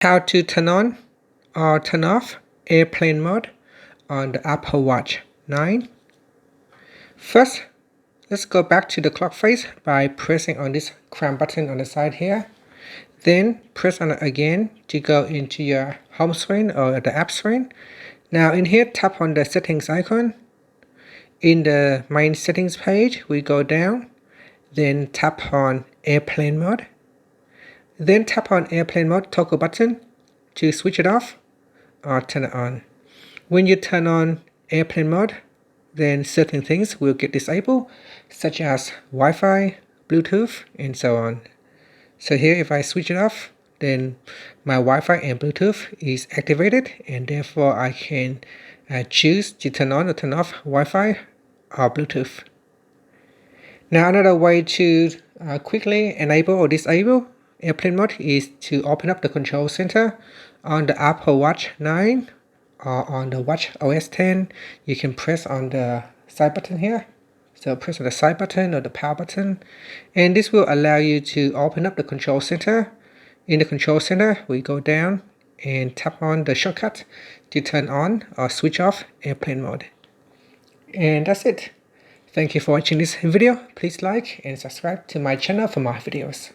How to turn on or turn off airplane mode on the Apple Watch 9. First, let's go back to the clock face by pressing on this crown button on the side here. Then press on it again to go into your home screen or the app screen. Now in here, tap on the settings icon. In the main settings page, we go down, then tap on airplane mode. Then tap on airplane mode toggle button to switch it off or turn it on. When you turn on airplane mode, then certain things will get disabled, such as Wi-Fi, Bluetooth, and so on. So here, if I switch it off, then my Wi-Fi and Bluetooth is activated, and therefore I can choose to turn on or turn off Wi-Fi or Bluetooth. Now another way to quickly enable or disable airplane mode is to open up the control center on the Apple Watch 9 or on the watchOS 10. You can press on the side button here. So press on the side button or the power button, and this will allow you to open up the control center. In the control center, we go down and tap on the shortcut to turn on or switch off airplane mode. And that's it. Thank you for watching this video. Please like and subscribe to my channel for more videos.